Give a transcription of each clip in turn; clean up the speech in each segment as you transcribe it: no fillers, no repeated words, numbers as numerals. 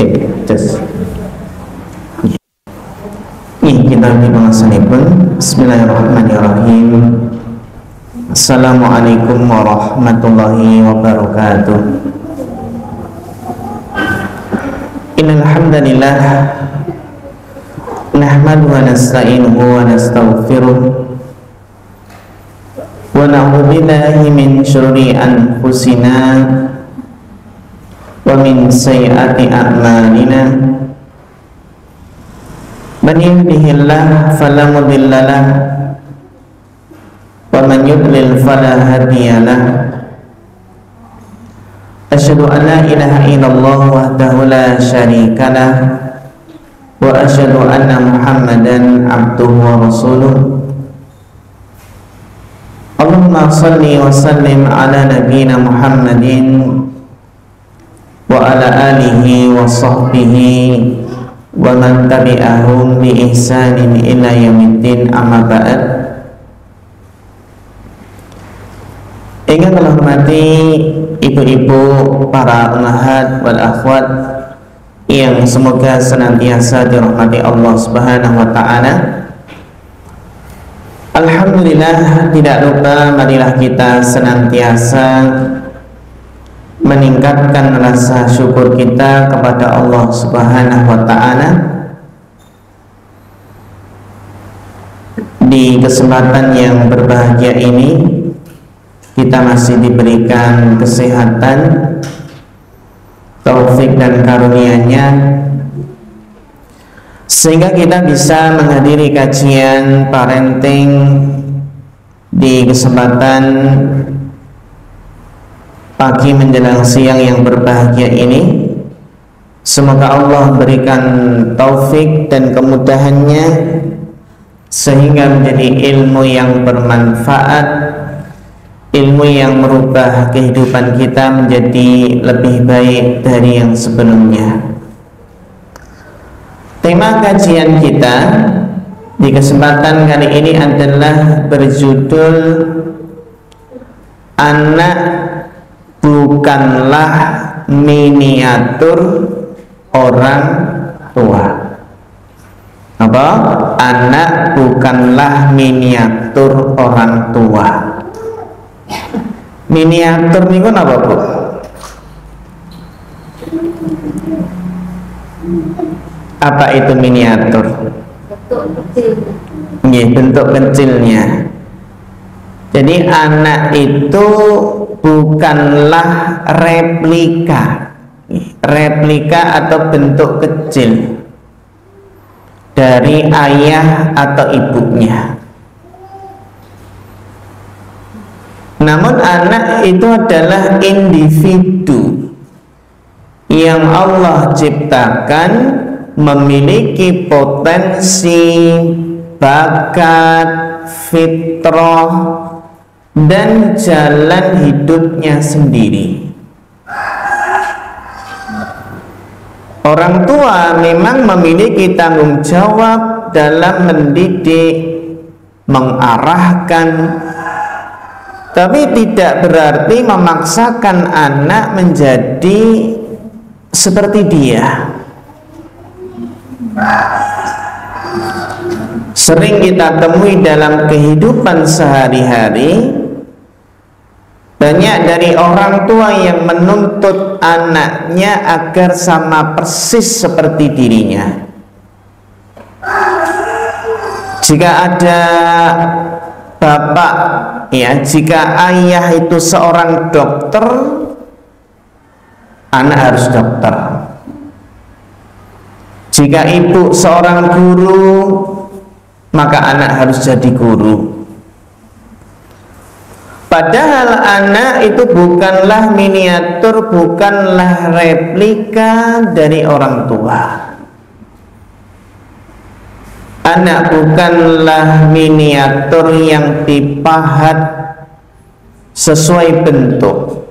Cek, tes. Ini kita di pun. Bismillahirrahmanirrahim. Assalamualaikum warahmatullahi wabarakatuh. Innal hamdalillah nahmaduhu wa nasta'inuhu wa nastaghfiruh wa na'udzu billahi min syururi anfusina wa min sayyiati a'malina. Man yahdihillahu fala mudilla lahu wa man yudlil fala hadiyalah. Asyhadu an la ilaha illallah wahdahu la syarikalah wa asyhadu anna Muhammadan abduhu wa rasuluh. Allahumma shalli wa sallim ala nabiyyina Muhammadin wa ala alihi wa sahbihi wa man tabi'ahum bi ihsanin ila yaumiddin, amma ba'd. Ingin menghormati ibu-ibu, para ummahat wal akhwat yang semoga senantiasa dirahmati Allah Subhanahu wa taala. Alhamdulillah, tidak lupa marilah kita senantiasa meningkatkan rasa syukur kita kepada Allah Subhanahu wa taala. Di kesempatan yang berbahagia ini kita masih diberikan kesehatan, taufik dan karunia-Nya sehingga kita bisa menghadiri kajian parenting di kesempatan pagi menjelang siang yang berbahagia ini. Semoga Allah berikan taufik dan kemudahannya sehingga menjadi ilmu yang bermanfaat, ilmu yang merubah kehidupan kita menjadi lebih baik dari yang sebelumnya. Tema kajian kita di kesempatan kali ini adalah berjudul Anak bukanlah miniatur orang tua. Apa? Anak bukanlah miniatur orang tua. Miniatur niku napa, Bu? Apa itu miniatur? Bentuk kecil. Bentuk kecilnya. Jadi anak itu bukanlah replika. Replika atau bentuk kecil dari ayah atau ibunya. Namun anak itu adalah individu yang Allah ciptakan, memiliki potensi, bakat, fitrah, dan jalan hidupnya sendiri. Orang tua memang memiliki tanggung jawab dalam mendidik, mengarahkan, tapi tidak berarti memaksakan anak menjadi seperti dia. Sering kita temui dalam kehidupan sehari-hari, banyak dari orang tua yang menuntut anaknya agar sama persis seperti dirinya. Jika ada bapak, jika ayah itu seorang dokter, anak harus dokter. Jika ibu seorang guru, maka anak harus jadi guru. Padahal anak itu bukanlah miniatur, bukanlah replika dari orang tua. Anak bukanlah miniatur yang dipahat sesuai bentuk,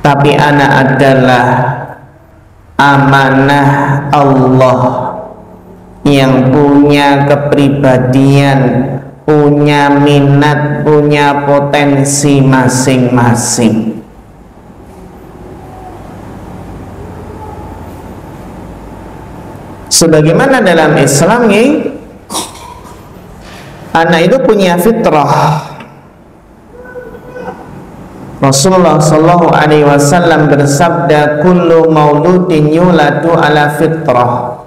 tapi anak adalah amanah Allah yang punya kepribadian, punya minat, punya potensi masing-masing. Sebagaimana dalam Islam anak itu punya fitrah. Rasulullah Shallallahu Alaihi Wasallam bersabda, "Kullu mauludin yuladu ala fitrah."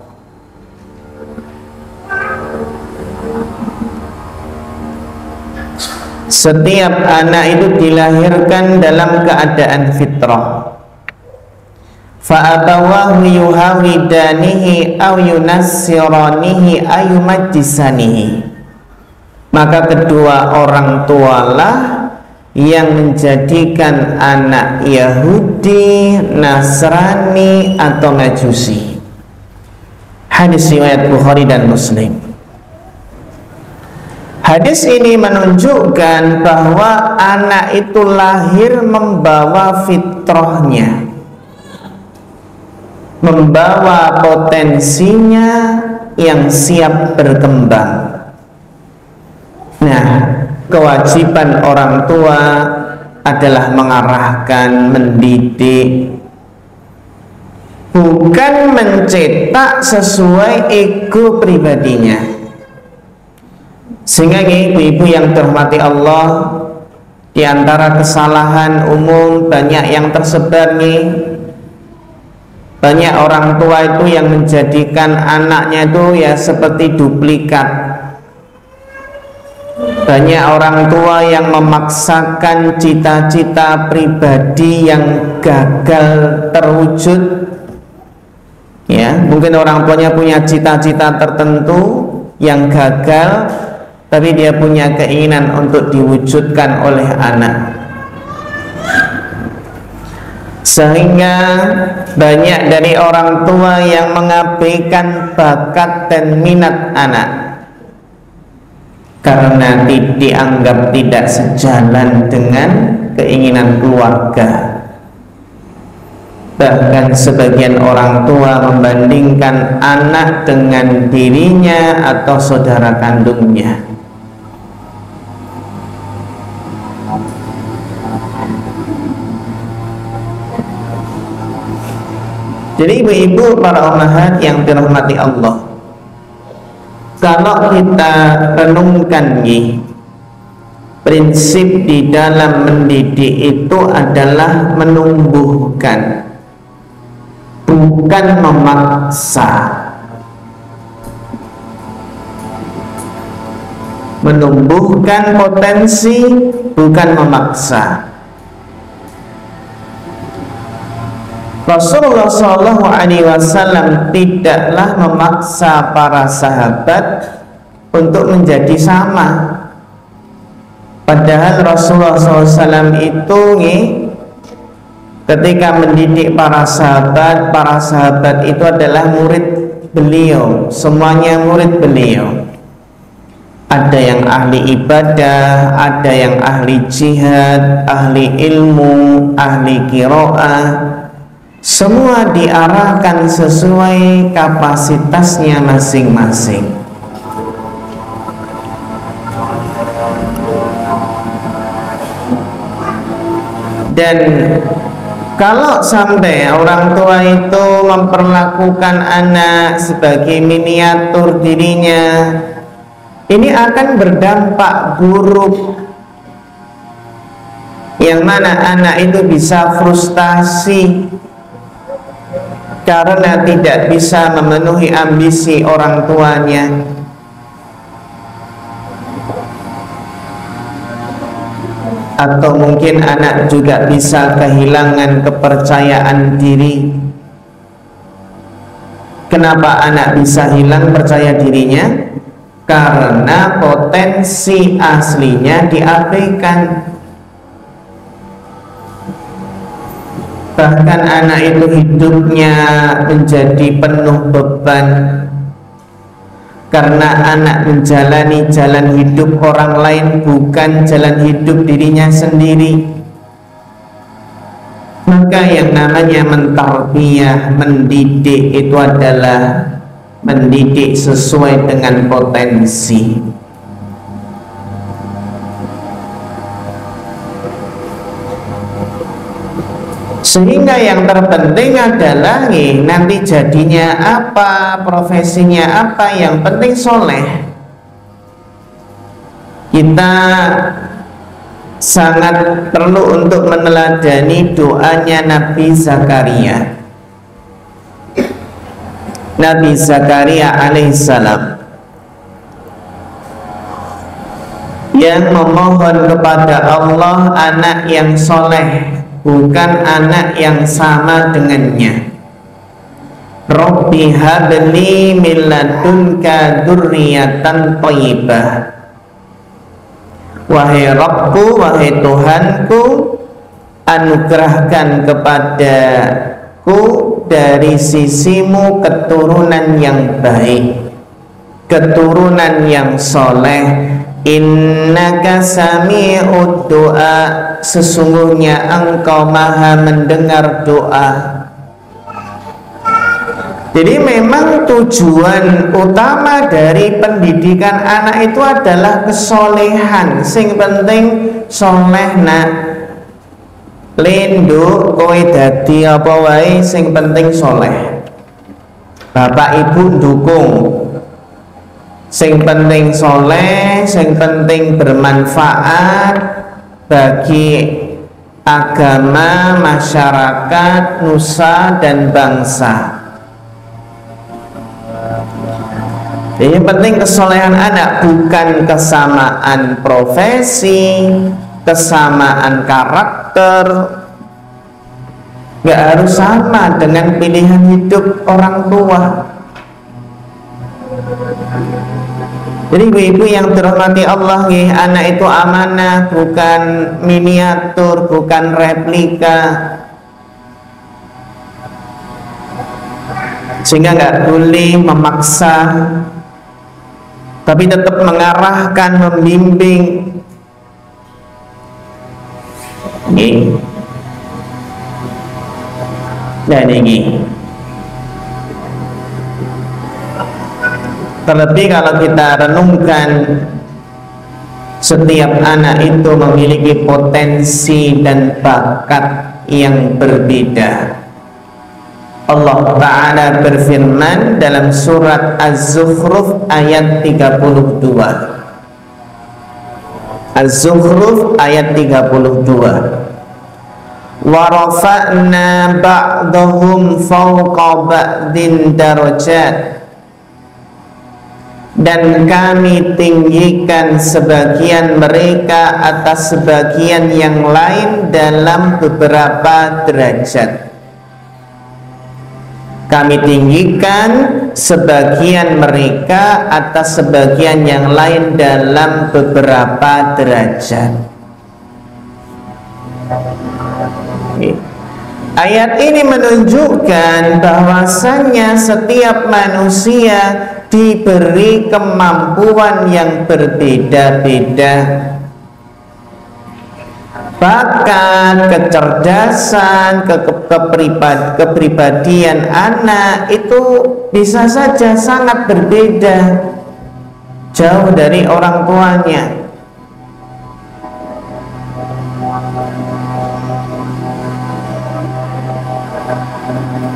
Setiap anak itu dilahirkan dalam keadaan fitrah. Fa'abawahu yuhawidanihi aw yunassiranihi ayumajjisanihi. Maka kedua orang tualah yang menjadikan anak Yahudi, Nasrani atau Majusi. Hadis riwayat Bukhari dan Muslim. Hadis ini menunjukkan bahwa anak itu lahir membawa fitrahnya, membawa potensinya yang siap berkembang. Nah, kewajiban orang tua adalah mengarahkan, mendidik, bukan mencetak sesuai ego pribadinya. Sehingga ibu-ibu yang dirahmati Allah, di antara kesalahan umum banyak yang tersebar banyak orang tua itu yang menjadikan anaknya itu ya seperti duplikat. Banyak orang tua yang memaksakan cita-cita pribadi yang gagal terwujud. Ya, mungkin orang tuanya punya cita-cita tertentu yang gagal, tapi dia punya keinginan untuk diwujudkan oleh anak. Sehingga banyak dari orang tua yang mengabaikan bakat dan minat anak karena dianggap tidak sejalan dengan keinginan keluarga. Bahkan sebagian orang tua membandingkan anak dengan dirinya atau saudara kandungnya. Jadi ibu-ibu, para ummahat yang dirahmati Allah, kalau kita renungkan prinsip di dalam mendidik itu adalah menumbuhkan, bukan memaksa. Menumbuhkan potensi, bukan memaksa. Rasulullah SAW tidaklah memaksa para sahabat untuk menjadi sama. Padahal Rasulullah SAW itu ketika mendidik para sahabat itu adalah murid beliau, semuanya murid beliau. Ada yang ahli ibadah, ada yang ahli jihad, ahli ilmu, ahli qiraah. Semua diarahkan sesuai kapasitasnya masing-masing. Dan kalau sampai orang tua itu memperlakukan anak sebagai miniatur dirinya, ini akan berdampak buruk, yang mana anak itu bisa frustasi karena tidak bisa memenuhi ambisi orang tuanya. Atau mungkin anak juga bisa kehilangan kepercayaan diri. Kenapa anak bisa hilang percaya dirinya? Karena potensi aslinya diabaikan. Bahkan anak itu hidupnya menjadi penuh beban karena anak menjalani jalan hidup orang lain, bukan jalan hidup dirinya sendiri. Maka yang namanya mentarbiyah, mendidik itu adalah mendidik sesuai dengan potensi. Sehingga yang terpenting adalah nanti jadinya apa, profesinya apa, yang penting soleh. Kita sangat perlu untuk meneladani doanya Nabi Zakaria. Nabi Zakaria alaihissalam yang memohon kepada Allah anak yang soleh, bukan anak yang sama dengannya. Rabbi habli min ladunka dzurriyyatan thayyibah. Wahai Rabbku, wahai Tuhanku, anugerahkan kepadaku dari sisimu keturunan yang baik, keturunan yang soleh. Innaka sami'ud du'a, sesungguhnya engkau maha mendengar doa. Jadi memang tujuan utama dari pendidikan anak itu adalah kesolehan. Sing penting soleh nak. Linduk kowe dadi apa wae, sing penting soleh. Bapak ibu dukung. Sing penting soleh, sing penting bermanfaat bagi agama, masyarakat, nusa dan bangsa. Ini penting kesolehan anak, bukan kesamaan profesi, kesamaan karakter. Gak harus sama dengan pilihan hidup orang tua. Jadi ibu-ibu yang dirahmati Allah, anak itu amanah, bukan miniatur, bukan replika. Sehingga nggak boleh memaksa, tapi tetap mengarahkan, membimbing. Dan ini terlebih kalau kita renungkan, setiap anak itu memiliki potensi dan bakat yang berbeda. Allah Ta'ala berfirman dalam surat Az-Zukhruf ayat 32. Az-Zukhruf ayat 32. Wa rafa'na ba'dahum fawqa ba'din darajat, dan kami tinggikan sebagian mereka atas sebagian yang lain dalam beberapa derajat. Kami tinggikan sebagian mereka atas sebagian yang lain dalam beberapa derajat. Ayat ini menunjukkan bahwasannya setiap manusia diberi kemampuan yang berbeda-beda. Bakat, kecerdasan, kepribadian anak itu bisa saja sangat berbeda, jauh dari orang tuanya.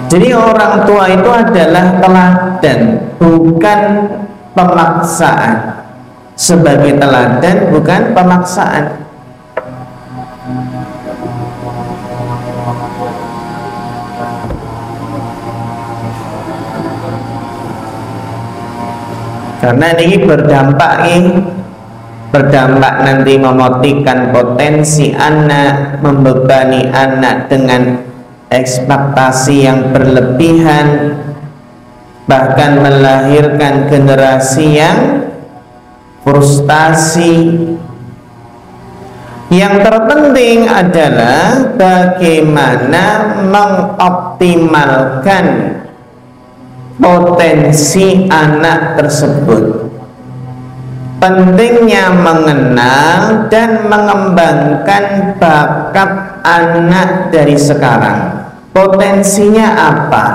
Jadi orang tua itu adalah teladan, bukan pemaksaan. Sebagai teladan, bukan pemaksaan. Karena ini berdampak nanti mematikan potensi anak, membebani anak dengan ekspektasi yang berlebihan, bahkan melahirkan generasi yang frustasi. Yang terpenting adalah bagaimana mengoptimalkan potensi anak tersebut. Pentingnya mengenal dan mengembangkan bakat anak dari sekarang. Potensinya apa?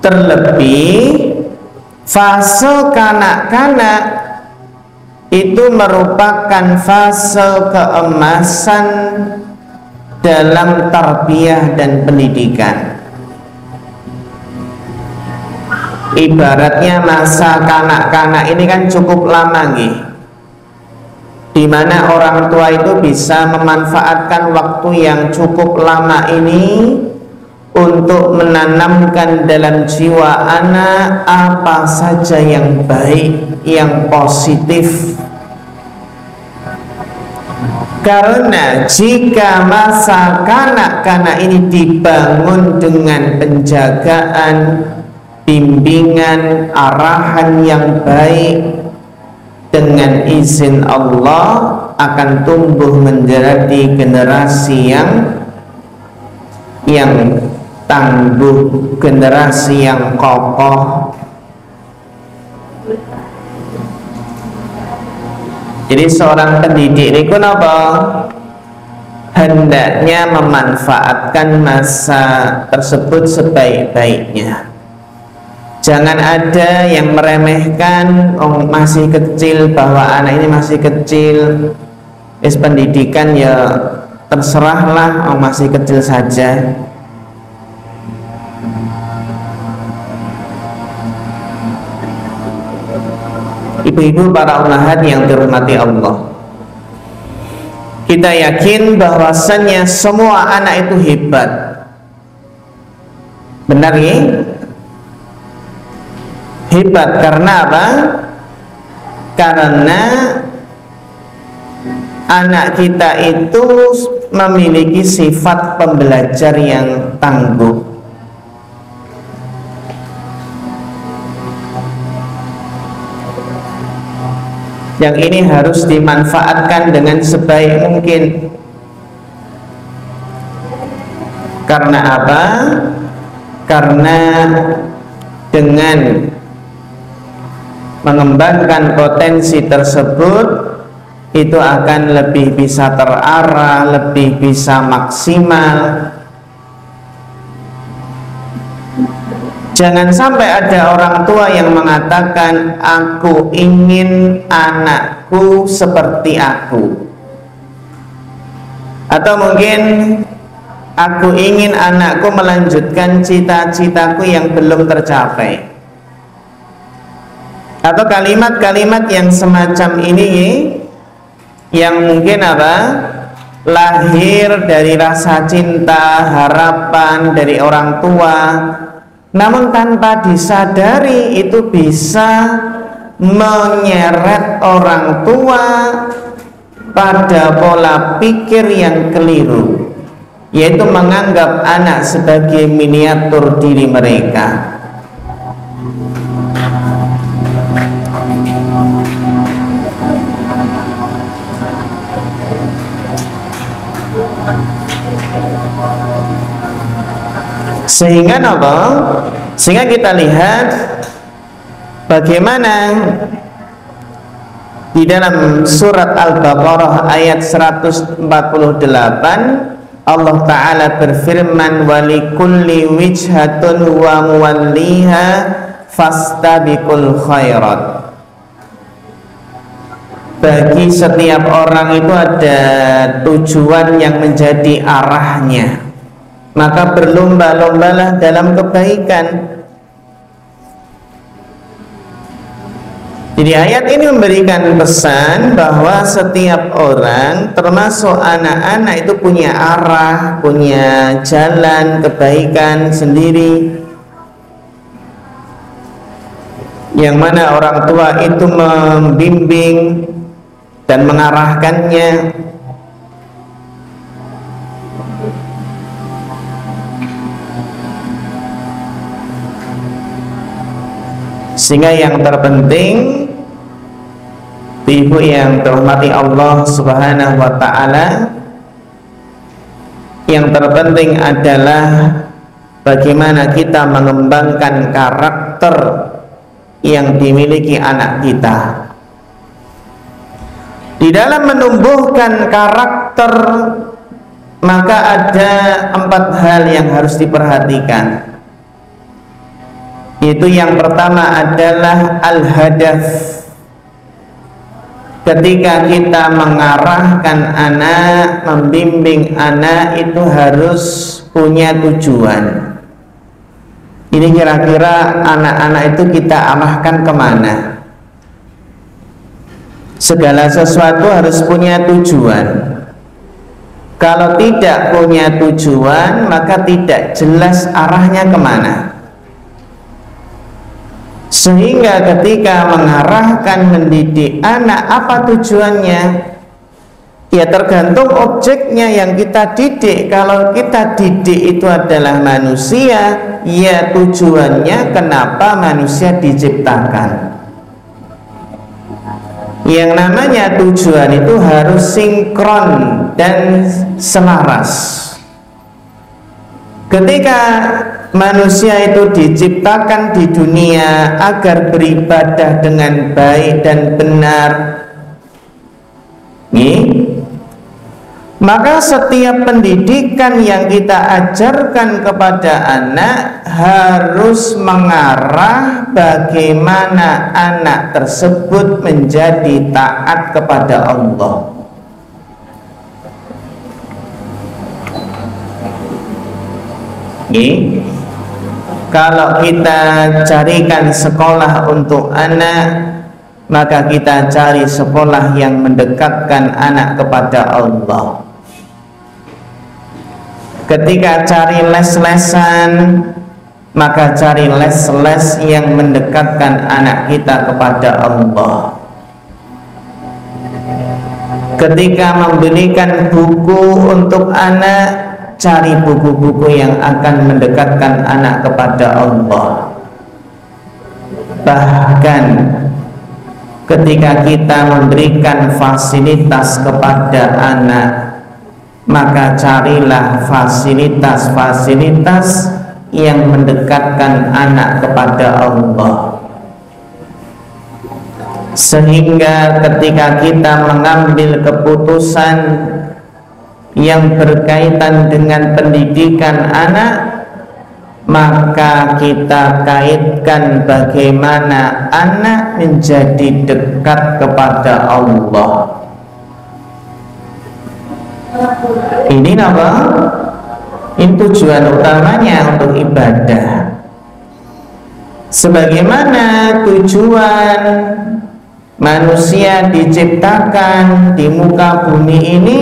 Terlebih fase kanak-kanak itu merupakan fase keemasan dalam tarbiyah dan pendidikan. Ibaratnya masa kanak-kanak ini kan cukup lama nih, di mana orang tua itu bisa memanfaatkan waktu yang cukup lama ini untuk menanamkan dalam jiwa anak apa saja yang baik, yang positif. Karena jika masa kanak-kanak ini dibangun dengan penjagaan, bimbingan, arahan yang baik, dengan izin Allah akan tumbuh menjadi generasi yang tangguh, generasi yang kokoh. Jadi seorang pendidik ini kenapa hendaknya memanfaatkan masa tersebut sebaik-baiknya. Jangan ada yang meremehkan, oh masih kecil, bahwa anak ini masih kecil, pendidikan ya terserahlah, oh masih kecil saja. Ibu-ibu, para ummahat yang dirahmati Allah, kita yakin bahwasannya semua anak itu hebat. Benar ya? Hebat karena apa? Karena anak kita itu memiliki sifat pembelajar yang tangguh. Yang ini harus dimanfaatkan dengan sebaik mungkin. Karena apa? Karena dengan mengembangkan potensi tersebut, itu akan lebih bisa terarah, lebih bisa maksimal. Jangan sampai ada orang tua yang mengatakan, aku ingin anakku seperti aku, atau mungkin aku ingin anakku melanjutkan cita-citaku yang belum tercapai, atau kalimat-kalimat yang semacam ini yang mungkin apa? Lahir dari rasa cinta, harapan dari orang tua, namun tanpa disadari itu bisa menyeret orang tua pada pola pikir yang keliru, yaitu menganggap anak sebagai miniatur diri mereka. Sehingga apa? Sehingga kita lihat bagaimana di dalam surat Al-Baqarah ayat 148 Allah Ta'ala berfirman, walikulli wijhatun wa muwalliha fastabiqul khairat. Bagi setiap orang itu ada tujuan yang menjadi arahnya, maka berlomba-lombalah dalam kebaikan. Jadi ayat ini memberikan pesan bahwa setiap orang, termasuk anak-anak, itu punya arah, punya jalan kebaikan sendiri, yang mana orang tua itu membimbing dan mengarahkannya. Sehingga yang terpenting, ibu yang dirahmati Allah Subhanahu wa Ta'ala, yang terpenting adalah bagaimana kita mengembangkan karakter yang dimiliki anak kita. Di dalam menumbuhkan karakter, maka ada 4 hal yang harus diperhatikan. Itu yang pertama adalah al-hadaf, ketika kita mengarahkan anak, membimbing anak itu harus punya tujuan. Ini kira-kira anak-anak itu kita arahkan kemana? Segala sesuatu harus punya tujuan. Kalau tidak punya tujuan, maka tidak jelas arahnya kemana. Sehingga ketika mengarahkan mendidik anak, apa tujuannya? Ya tergantung objeknya yang kita didik. Kalau kita didik itu adalah manusia, ya tujuannya kenapa manusia diciptakan. Yang namanya tujuan itu harus sinkron dan selaras. Ketika manusia itu diciptakan di dunia agar beribadah dengan baik dan benar, maka setiap pendidikan yang kita ajarkan kepada anak harus mengarah bagaimana anak tersebut menjadi taat kepada Allah. Kalau kita carikan sekolah untuk anak, maka kita cari sekolah yang mendekatkan anak kepada Allah. Ketika cari les-lesan, maka cari les-les yang mendekatkan anak kita kepada Allah. Ketika membelikan buku untuk anak, cari buku-buku yang akan mendekatkan anak kepada Allah. Bahkan ketika kita memberikan fasilitas kepada anak, maka carilah fasilitas-fasilitas yang mendekatkan anak kepada Allah. Sehingga ketika kita mengambil keputusan yang berkaitan dengan pendidikan anak, maka kita kaitkan bagaimana anak menjadi dekat kepada Allah. Ini apa? Ini tujuan utamanya untuk ibadah. Sebagaimana tujuan manusia diciptakan di muka bumi ini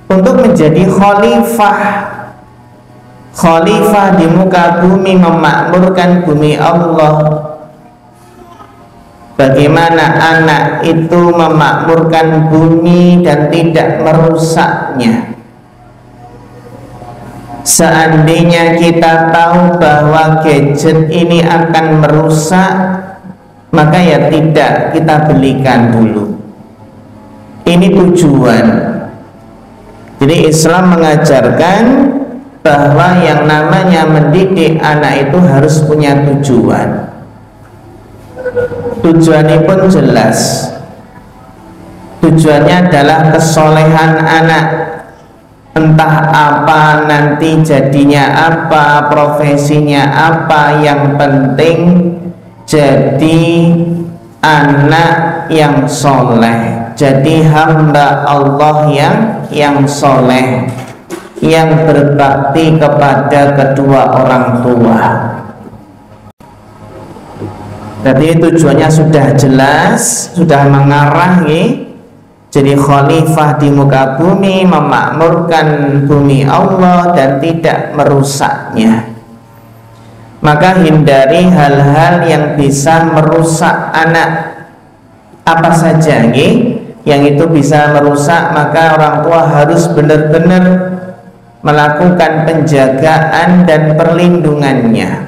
untuk menjadi khalifah di muka bumi, memakmurkan bumi Allah. Bagaimana anak itu memakmurkan bumi dan tidak merusaknya. Seandainya kita tahu bahwa gadget ini akan merusak, maka ya tidak kita belikan dulu. Ini tujuan. Jadi Islam mengajarkan bahwa yang namanya mendidik anak itu harus punya tujuan. Tujuannya pun jelas. Tujuannya adalah kesolehan anak. Entah apa nanti jadinya apa, profesinya apa, yang penting jadi anak yang soleh, jadi hamba Allah yang soleh, yang berbakti kepada kedua orang tua. Jadi tujuannya sudah jelas, sudah mengarah jadi khalifah di muka bumi, memakmurkan bumi Allah dan tidak merusaknya. Maka hindari hal-hal yang bisa merusak anak. Apa saja yang itu bisa merusak, maka orang tua harus benar-benar melakukan penjagaan dan perlindungannya.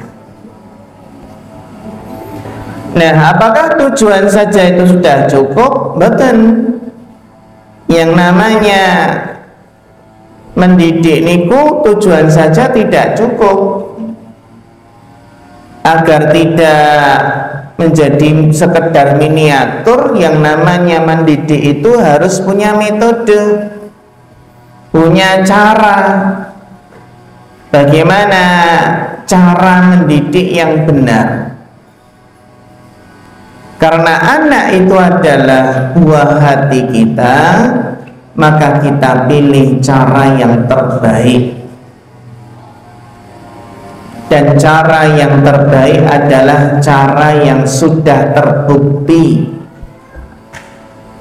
Nah, apakah tujuan saja itu sudah cukup? Betul. Yang namanya mendidik niku tujuan saja tidak cukup. Agar tidak menjadi sekedar miniatur, yang namanya mendidik itu harus punya metode, punya cara. Bagaimana cara mendidik yang benar? Karena anak itu adalah buah hati kita, maka kita pilih cara yang terbaik. Dan cara yang terbaik adalah cara yang sudah terbukti,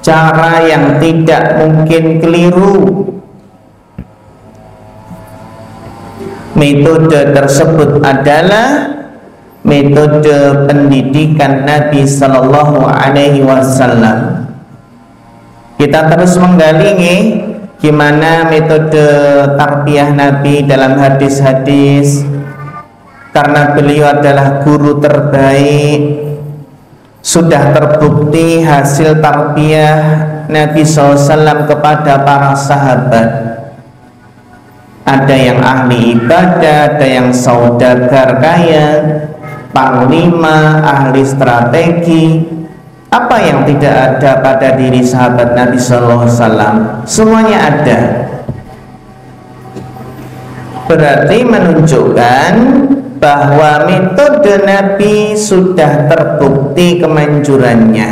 cara yang tidak mungkin keliru. Metode tersebut adalah metode pendidikan Nabi Sallallahu Alaihi Wasallam. Kita terus menggali gimana metode tarbiyah Nabi dalam hadis-hadis, karena beliau adalah guru terbaik. Sudah terbukti hasil tarbiyah Nabi SAW kepada para sahabat. Ada yang ahli ibadah, ada yang saudagar kaya, panglima, ahli strategi. Apa yang tidak ada pada diri sahabat Nabi SAW? Semuanya ada. Berarti menunjukkan bahwa metode Nabi sudah terbukti kemanjurannya.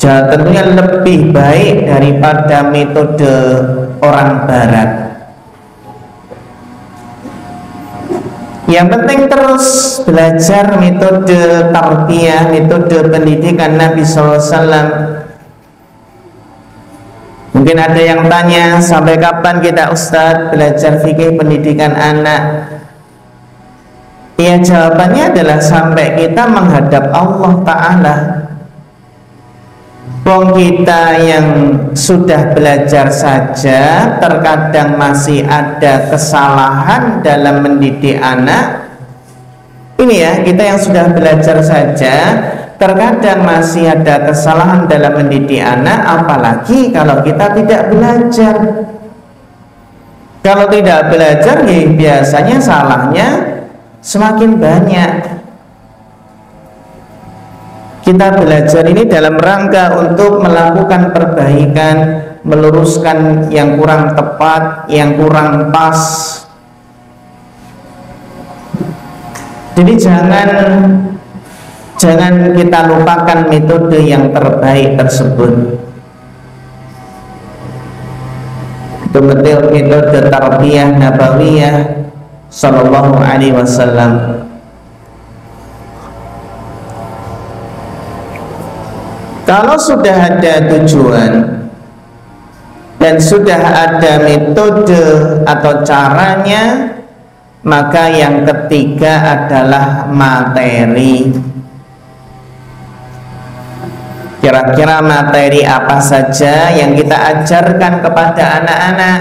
Tentunya lebih baik daripada metode orang Barat. Yang penting terus belajar metode tarbiyah, metode pendidikan Nabi SAW. Mungkin ada yang tanya, sampai kapan kita Ustadz belajar fikih pendidikan anak? Ya, jawabannya adalah sampai kita menghadap Allah Ta'ala. Wong kita yang sudah belajar saja terkadang masih ada kesalahan dalam mendidik anak. Ini ya, kita yang sudah belajar saja terkadang masih ada kesalahan dalam mendidik anak, apalagi kalau kita tidak belajar. Kalau tidak belajar, ya biasanya salahnya semakin banyak. Kita belajar ini dalam rangka untuk melakukan perbaikan, meluruskan yang kurang tepat, yang kurang pas. Jadi jangan kita lupakan metode yang terbaik tersebut. Itu metode tarbiyah nabawiyah Sallallahu Alaihi Wasallam. Kalau sudah ada tujuan dan sudah ada metode atau caranya, maka yang ketiga adalah materi. Kira-kira materi apa saja yang kita ajarkan kepada anak-anak?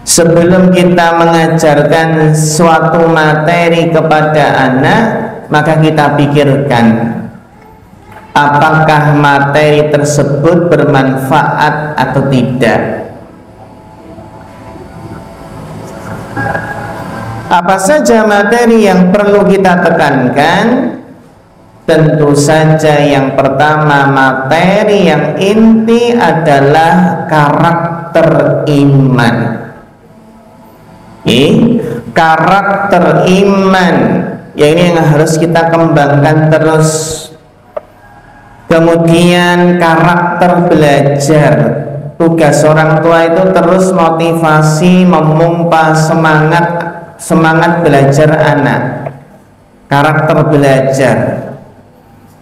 Sebelum kita mengajarkan suatu materi kepada anak, maka kita pikirkan apakah materi tersebut bermanfaat atau tidak. Apa saja materi yang perlu kita tekankan? Tentu saja yang pertama, materi yang inti adalah karakter iman. Karakter iman, ya ini yang harus kita kembangkan terus. Kemudian karakter belajar. Tugas orang tua itu terus motivasi, memompa semangat belajar anak. Karakter belajar.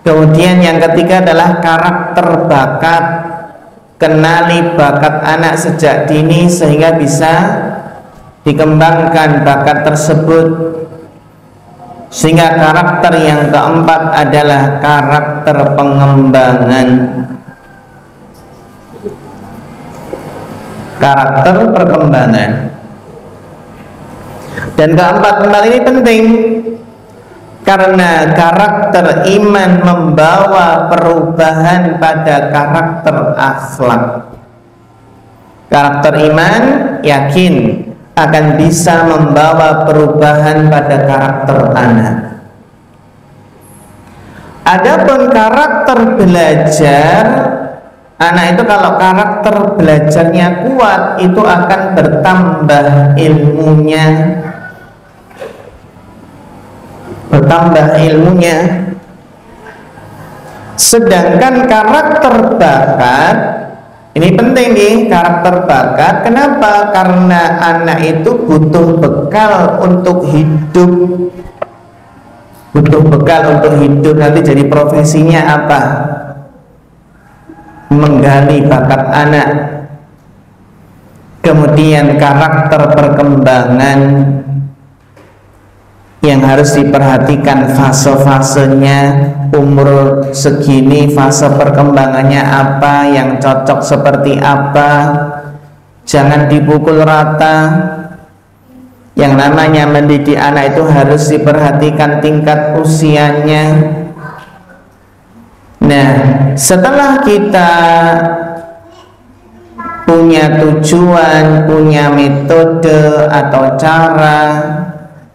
Kemudian yang ketiga adalah karakter bakat. Kenali bakat anak sejak dini sehingga bisa dikembangkan bakat tersebut. Sehingga karakter yang keempat adalah karakter pengembangan. Karakter perkembangan. Dan keempat ini penting, karena karakter iman membawa perubahan pada karakter akhlak. Karakter iman yakin akan bisa membawa perubahan pada karakter anak. Adapun karakter belajar, anak itu kalau karakter belajarnya kuat, itu akan bertambah ilmunya. bertambah ilmunya. Sedangkan karakter bakat ini penting nih, karakter bakat. Kenapa? Karena anak itu butuh bekal untuk hidup. Butuh bekal untuk hidup. Nanti jadi profesinya apa? Menggali bakat anak. Kemudian karakter perkembangan yang harus diperhatikan fase-fasenya. Umur segini fase perkembangannya apa, yang cocok seperti apa. Jangan dipukul rata. Yang namanya mendidik anak itu harus diperhatikan tingkat usianya. Nah, setelah kita punya tujuan, punya metode atau cara,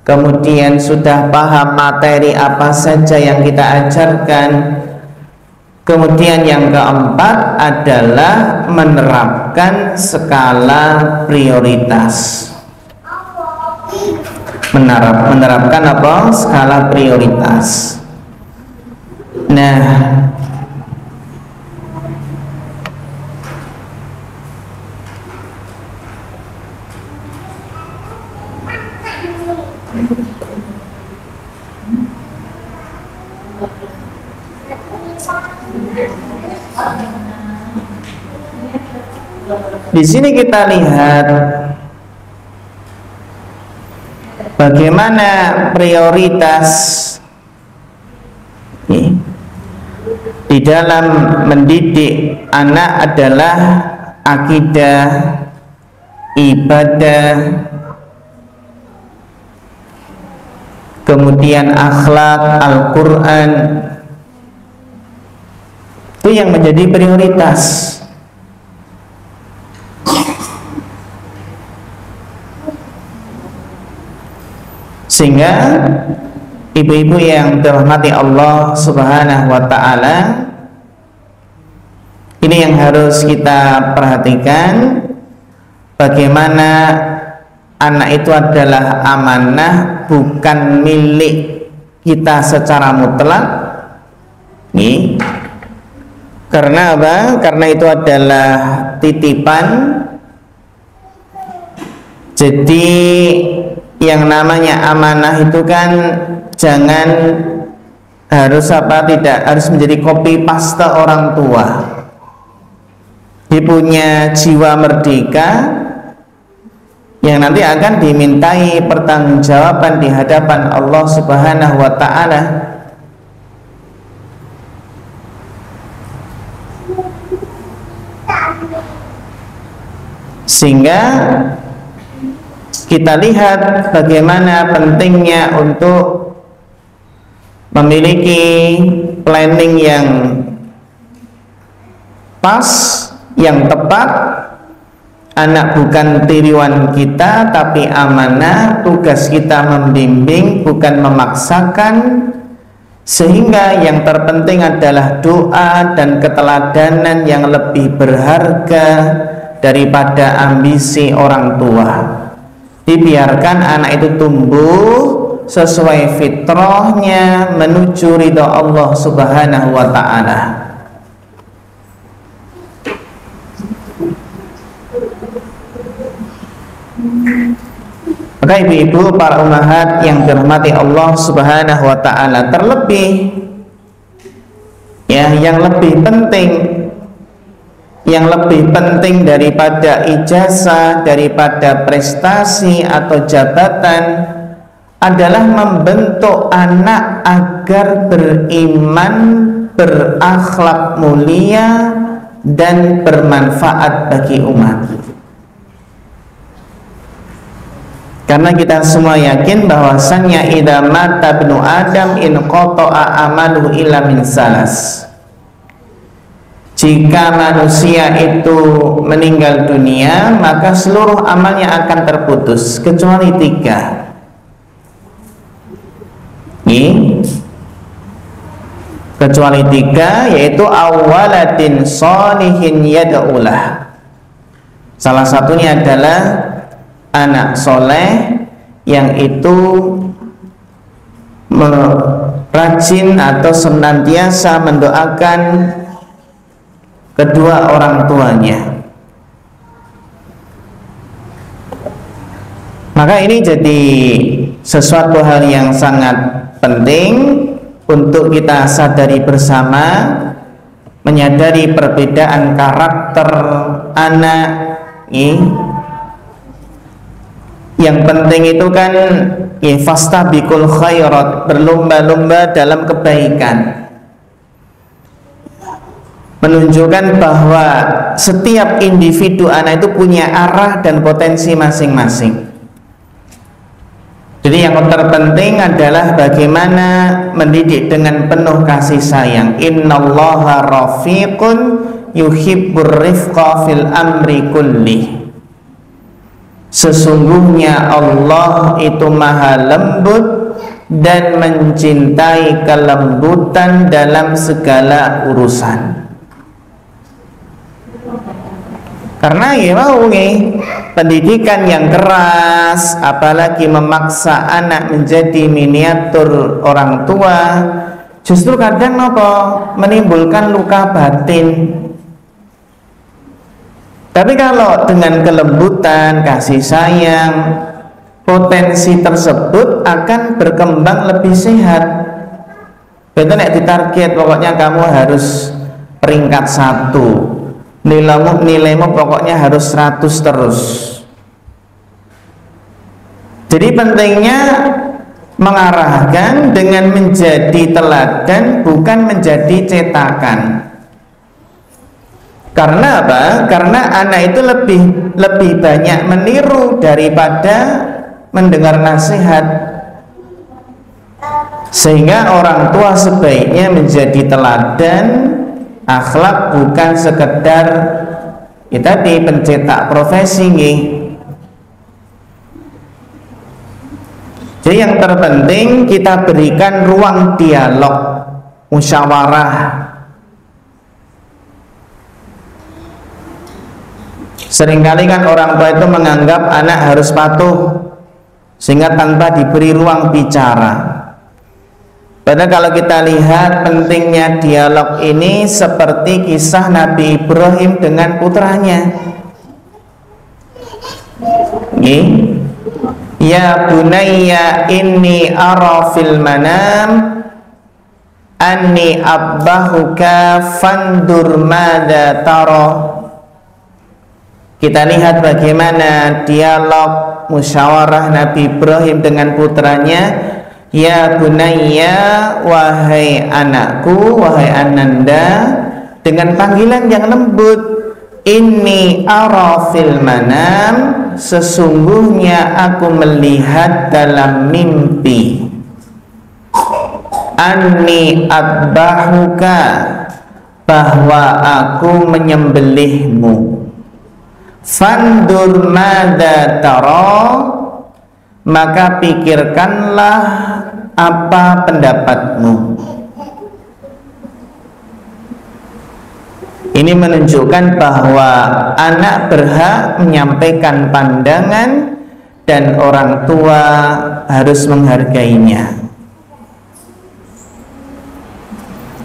kemudian sudah paham materi apa saja yang kita ajarkan, kemudian yang keempat adalah menerapkan skala prioritas. Menerapkan apa? Skala prioritas. Nah, di sini kita lihat bagaimana prioritas di dalam mendidik anak adalah akidah, ibadah, kemudian akhlak, Al-Quran. Itu yang menjadi prioritas. Sehingga ibu-ibu yang dirahmati Allah Subhanahu wa ta'ala, ini yang harus kita perhatikan, bagaimana anak itu adalah amanah, bukan milik kita secara mutlak. Nih, karena apa? Karena itu adalah titipan. Jadi yang namanya amanah itu kan jangan harus apa, tidak harus menjadi copy paste orang tua. Dia punya jiwa merdeka yang nanti akan dimintai pertanggungjawaban di hadapan Allah Subhanahu wa ta'ala. Sehingga kita lihat bagaimana pentingnya untuk memiliki planning yang pas, yang tepat. Anak bukan tiruan kita, tapi amanah. Tugas kita membimbing, bukan memaksakan. Sehingga yang terpenting adalah doa dan keteladanan yang lebih berharga daripada ambisi orang tua. Dibiarkan anak itu tumbuh sesuai fitrahnya menuju ridha Allah Subhanahu wa ta'ala. Maka ibu-ibu, para ummahat yang dirahmati Allah Subhanahu wa ta'ala, terlebih ya, yang lebih penting daripada ijazah, daripada prestasi atau jabatan adalah membentuk anak agar beriman, berakhlak mulia dan bermanfaat bagi umat. Karena kita semua yakin bahwasannya idza mata ibnu Adam in qata'a amaluhu illa min salas. Jika manusia itu meninggal dunia, maka seluruh amalnya akan terputus kecuali 3. Kecuali 3, yaitu awaladin sholihin yad'ulah. Salah satunya adalah anak soleh yang itu rajin atau senantiasa mendoakan kedua orang tuanya. Maka ini jadi sesuatu hal yang sangat penting untuk kita sadari bersama, menyadari perbedaan karakter anak. Yang penting itu kan fastabiqul khairat, berlomba-lomba dalam kebaikan, menunjukkan bahwa setiap individu anak itu punya arah dan potensi masing-masing. Jadi yang terpenting adalah bagaimana mendidik dengan penuh kasih sayang. Innallaha rafiqun yuhibbur rifqa fil amri kullih. Sesungguhnya Allah itu maha lembut dan mencintai kelembutan dalam segala urusan. Karena ya mau pendidikan yang keras, apalagi memaksa anak menjadi miniatur orang tua, justru kadang menimbulkan luka batin. Tapi kalau dengan kelembutan, kasih sayang, potensi tersebut akan berkembang lebih sehat. Betul nek ditarget pokoknya kamu harus peringkat 1, nilaimu pokoknya harus 100 terus. Jadi pentingnya mengarahkan dengan menjadi teladan, bukan menjadi cetakan. Karena apa? Karena anak itu lebih banyak meniru daripada mendengar nasihat. Sehingga orang tua sebaiknya menjadi teladan akhlak, bukan sekedar kita pencetak profesi. Jadi yang terpenting kita berikan ruang dialog, musyawarah. Seringkali kan orang tua itu menganggap anak harus patuh, sehingga tanpa diberi ruang bicara. Padahal kalau kita lihat pentingnya dialog ini seperti kisah Nabi Ibrahim dengan putranya. Ya bunayya inni ara fil manam anni abbahuka fandur madza tara. Kita lihat bagaimana dialog musyawarah Nabi Ibrahim dengan putranya. Ya bunayya, wahai anakku, wahai ananda, dengan panggilan yang lembut. Inni ara fil manam, sesungguhnya aku melihat dalam mimpi. Anni adbahuka, bahwa aku menyembelihmu. Fandur madza tara, maka pikirkanlah apa pendapatmu. Ini menunjukkan bahwa anak berhak menyampaikan pandangan dan orang tua harus menghargainya.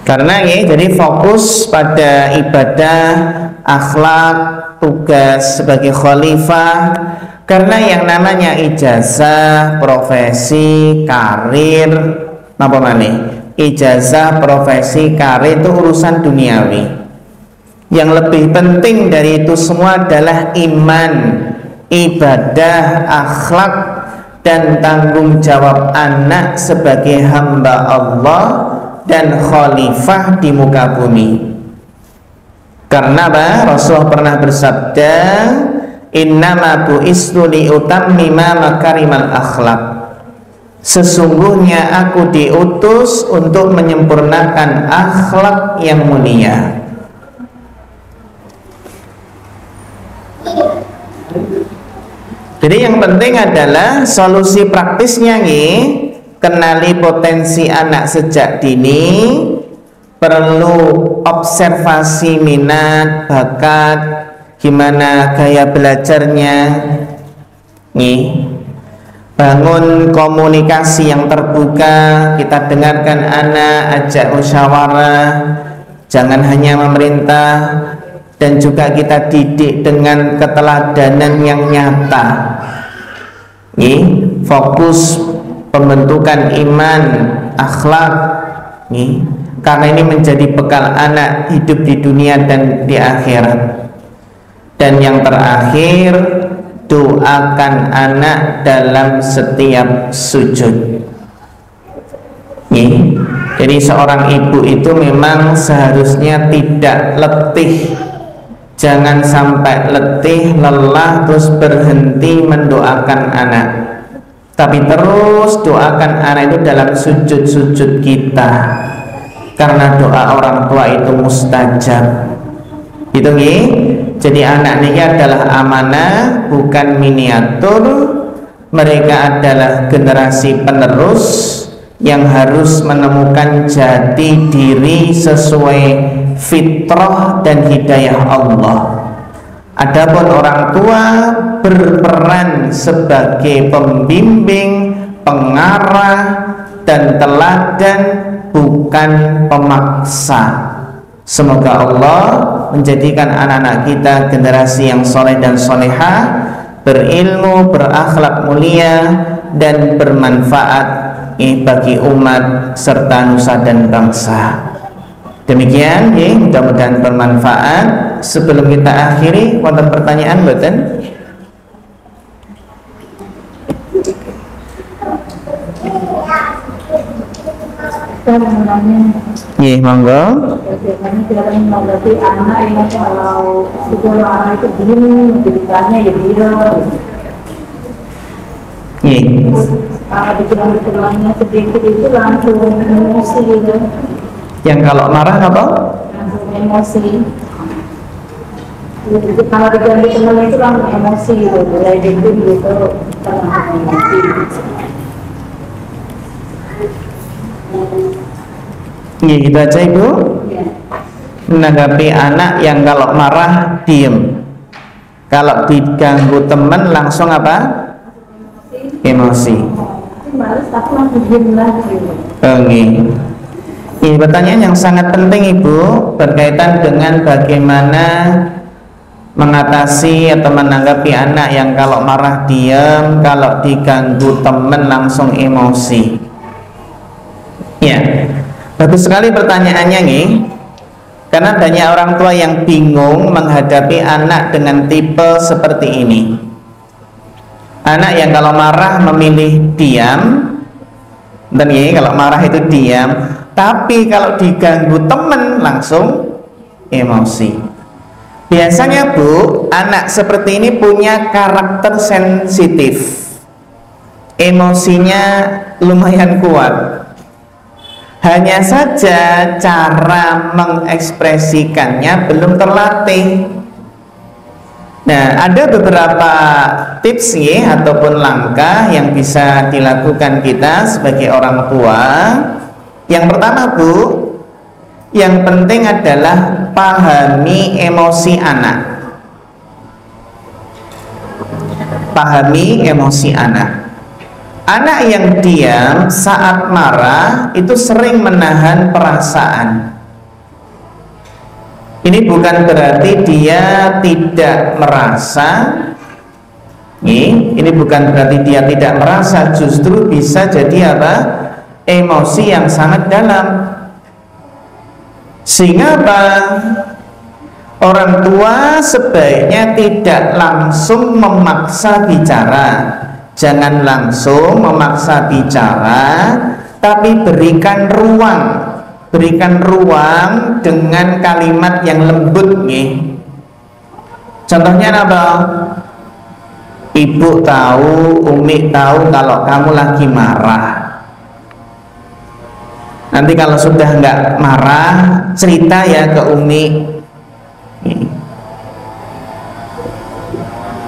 Karena jadi fokus pada ibadah, akhlak, tugas sebagai khalifah. Karena yang namanya ijazah, profesi, karir, apa mana? Ijazah, profesi, karir itu urusan duniawi. Yang lebih penting dari itu semua adalah iman, ibadah, akhlak, dan tanggung jawab anak sebagai hamba Allah dan khalifah di muka bumi. Karena apa? Rasulullah pernah bersabda, innama bu'istu liutammima makarimal akhlak. Sesungguhnya aku diutus untuk menyempurnakan akhlak yang mulia. Jadi yang penting adalah solusi praktisnya kenali potensi anak sejak dini, perlu observasi minat, bakat, gimana gaya belajarnya bangun komunikasi yang terbuka, kita dengarkan anak, ajak musyawarah, jangan hanya memerintah, dan juga kita didik dengan keteladanan yang nyata. Fokus pembentukan iman, akhlak, karena ini menjadi bekal anak hidup di dunia dan di akhirat. Dan yang terakhir, doakan anak dalam setiap sujud. Jadi seorang ibu itu memang seharusnya tidak letih. Jangan sampai letih, lelah, terus berhenti mendoakan anak, tapi terus doakan anak itu dalam sujud-sujud kita, karena doa orang tua itu mustajab. Gitu nih. Jadi anak ini adalah amanah, bukan miniatur. Mereka adalah generasi penerus yang harus menemukan jati diri sesuai fitrah dan hidayah Allah. Adapun orang tua berperan sebagai pembimbing, pengarah, dan teladan, bukan pemaksa. Semoga Allah menjadikan anak-anak kita generasi yang soleh dan solehah, berilmu, berakhlak mulia, dan bermanfaat bagi umat serta nusa dan bangsa. Demikian, mudah-mudahan bermanfaat. Sebelum kita akhiri, wonten pertanyaan mboten? Monggo. Bagaimana kita menghadapi anak yang kalau sekolah anak itu bingung, ceritanya ya bingung. Dikira-kiranya sedikit itu langsung emosi gitu. Yang kalau marah apa? Langsung emosi. Kalau diganti teman itu langsung emosi gitu, mulai gitu langsung emosi. Gitu aja Ibu. Menanggapi anak yang kalau marah diem, kalau diganggu teman langsung apa? Emosi. Ini pertanyaan yang sangat penting Ibu, berkaitan dengan bagaimana mengatasi atau menanggapi anak yang kalau marah diam, kalau diganggu teman langsung emosi. Ya, bagus sekali pertanyaannya nih, karena banyak orang tua yang bingung menghadapi anak dengan tipe seperti ini. Anak yang kalau marah memilih diam, dan kalau marah itu diam, tapi kalau diganggu teman langsung emosi. Biasanya Bu, anak seperti ini punya karakter sensitif, emosinya lumayan kuat. Hanya saja cara mengekspresikannya belum terlatih. Nah, ada beberapa tips ataupun langkah yang bisa dilakukan kita sebagai orang tua. Yang pertama Bu, yang penting adalah pahami emosi anak. Pahami emosi anak. Anak yang diam saat marah itu sering menahan perasaan. Ini bukan berarti dia tidak merasa. Ini bukan berarti dia tidak merasa, justru bisa jadi apa? Emosi yang sangat dalam. Sehingga apa? Orang tua sebaiknya tidak langsung memaksa bicara. Jangan langsung memaksa bicara, tapi berikan ruang. Berikan ruang dengan kalimat yang lembut nih. Contohnya apa? Ibu tahu, Umi tahu kalau kamu lagi marah. Nanti kalau sudah nggak marah, cerita ya ke Umi.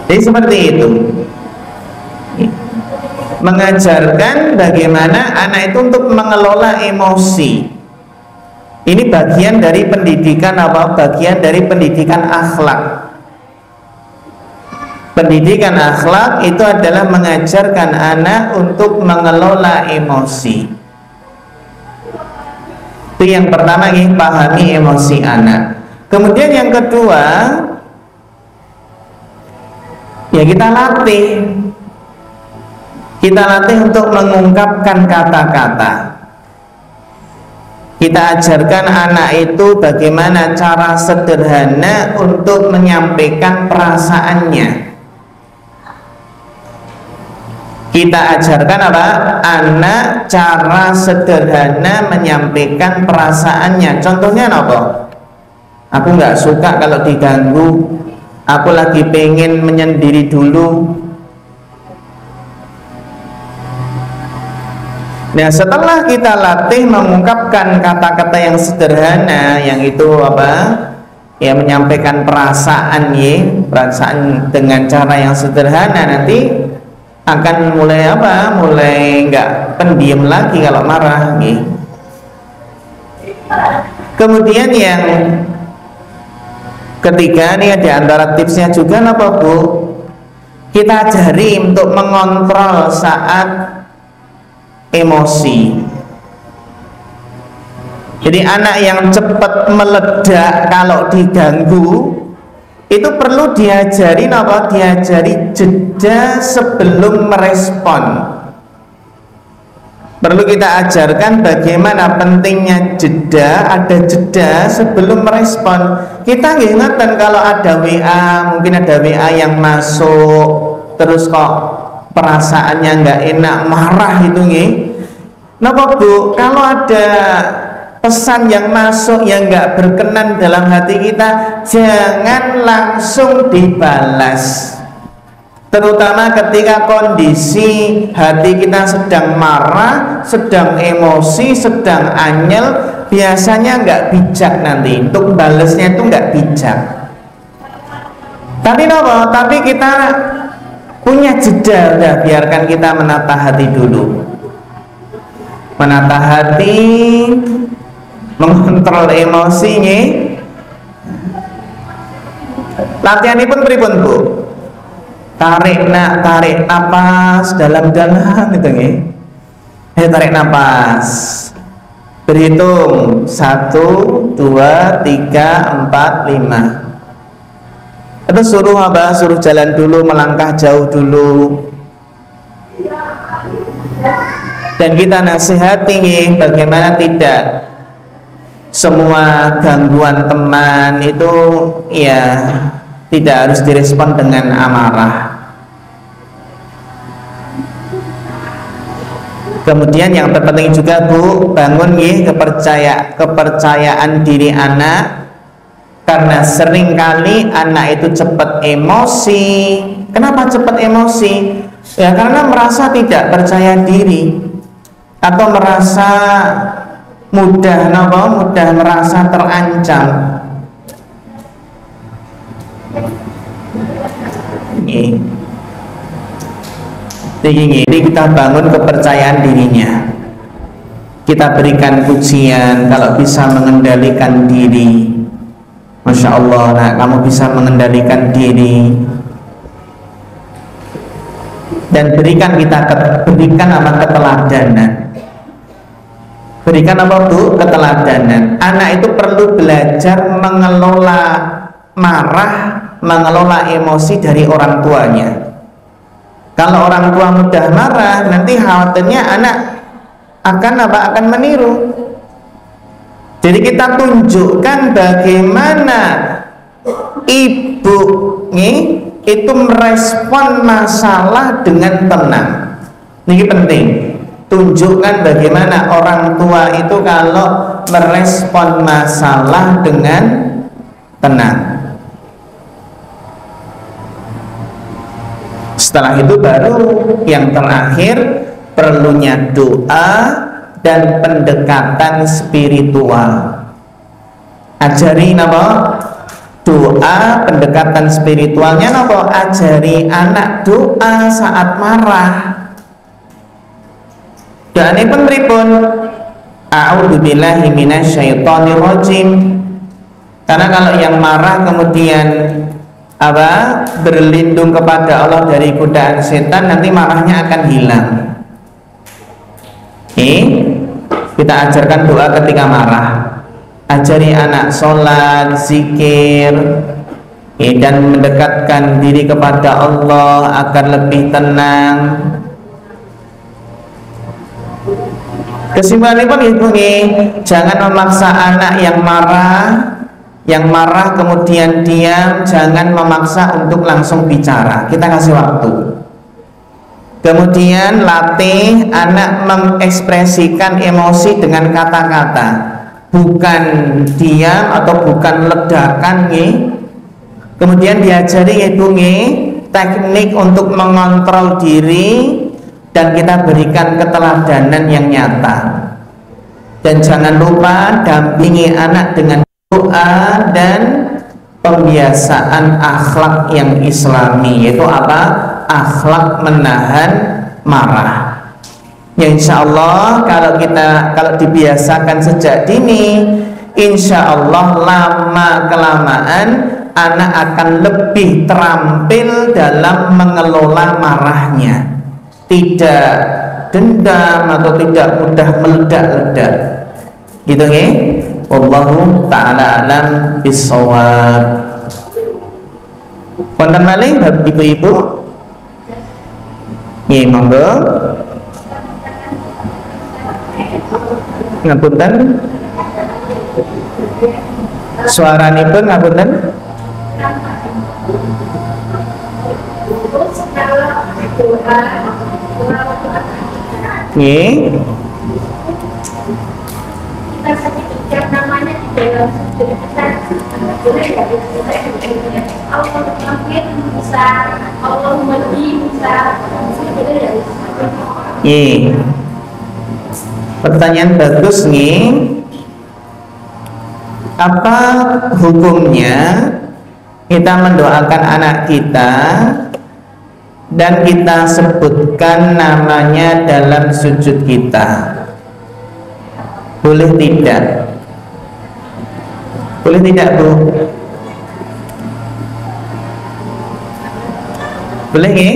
Jadi seperti itu. Mengajarkan bagaimana anak itu untuk mengelola emosi. Ini bagian dari pendidikan apa? Bagian dari pendidikan akhlak. Pendidikan akhlak itu adalah mengajarkan anak untuk mengelola emosi. Itu yang pertama, pahami emosi anak. Kemudian yang kedua, ya kita latih. Kita latih untuk mengungkapkan kata-kata. Kita ajarkan anak itu bagaimana cara sederhana untuk menyampaikan perasaannya. Kita ajarkan apa? Anak cara sederhana menyampaikan perasaannya. Contohnya apa? Aku nggak suka kalau diganggu. Aku lagi pengen menyendiri dulu. Nah, setelah kita latih mengungkapkan kata-kata yang sederhana, yang itu apa? Ya, menyampaikan perasaan, perasaan dengan cara yang sederhana, nanti akan mulai apa? Mulai nggak pendiam lagi kalau marah, Kemudian yang ketiga nih, di antara tipsnya juga apa, Bu? Kita ajari untuk mengontrol saat emosi. Jadi anak yang cepat meledak kalau diganggu itu perlu diajari apa? Diajari jeda sebelum merespon. Perlu kita ajarkan bagaimana pentingnya jeda, ada jeda sebelum merespon. Kita ingatkan kalau ada WA, mungkin ada WA yang masuk, terus kok perasaannya nggak enak, marah itu Napa, Bu? Kalau ada pesan yang masuk yang nggak berkenan dalam hati kita, jangan langsung dibalas. Terutama ketika kondisi hati kita sedang marah, sedang emosi, sedang anyel, biasanya nggak bijak nanti untuk balasnya, itu nggak bijak. Tapi apa? Tapi kita punya jeda, udah biarkan kita menata hati dulu. Menata hati, mengontrol emosinya. Latihan ini pun pripun, Bu? Tarik napas dalam-dalam itu tarik napas. Berhitung 1, 2, 3, 4, 5. Atau suruh apa? Suruh jalan dulu, melangkah jauh dulu. Dan kita nasihati bagaimana tidak semua gangguan teman itu ya tidak harus direspon dengan amarah. Kemudian yang terpenting juga, Bu, bangun kepercayaan diri anak. Karena seringkali anak itu cepat emosi. Kenapa cepat emosi? Ya karena merasa tidak percaya diri atau merasa mudah merasa terancam. Jadi kita bangun kepercayaan dirinya. Kita berikan pujian kalau bisa mengendalikan diri. Masya Allah, nah, kamu bisa mengendalikan diri. Dan berikan apa? Keteladanan. Berikan apa, Bu? Keteladanan. Anak itu perlu belajar mengelola marah, mengelola emosi dari orang tuanya. Kalau orang tua mudah marah, nanti khawatirnya anak akan meniru. Jadi kita tunjukkan bagaimana ibu itu merespon masalah dengan tenang. Ini penting. Tunjukkan bagaimana orang tua itu kalau merespon masalah dengan tenang. Setelah itu baru yang terakhir, perlunya doa dan pendekatan spiritual. Ajari apa? Doa, pendekatan spiritualnya apa? Ajari anak doa saat marah. Doa ini pun pripun? A'udzubillahi minasyaitonirrajim. Karena kalau yang marah kemudian berlindung kepada Allah dari godaan setan, nanti marahnya akan hilang. Kita ajarkan doa ketika marah. Ajari anak sholat, zikir, dan mendekatkan diri kepada Allah agar lebih tenang. Kesimpulannya pun ibu jangan memaksa anak yang marah kemudian diam, jangan memaksa untuk langsung bicara. Kita kasih waktu. Kemudian latih anak mengekspresikan emosi dengan kata-kata, bukan diam atau bukan ledakan Kemudian diajari ibu teknik untuk mengontrol diri, dan kita berikan keteladanan yang nyata. Dan jangan lupa dampingi anak dengan doa dan pembiasaan akhlak yang islami, yaitu akhlak menahan marah. Ya insya Allah kalau dibiasakan sejak dini, insya Allah lama kelamaan anak akan lebih terampil dalam mengelola marahnya, tidak dendam atau tidak mudah meledak-ledak. Gitu Wallahu ta'ala alam bisawab. Wonten malih ibu-ibu? Nggih, monggo. Ngapunten. Suaranipun ngapunten. Nggih. Namanya di dalam Allah bisa, Allah bisa. Pertanyaan bagus nih. Apa hukumnya kita mendoakan anak kita dan kita sebutkan namanya dalam sujud kita? Boleh tidak? Boleh tidak, Bu? Boleh nggih?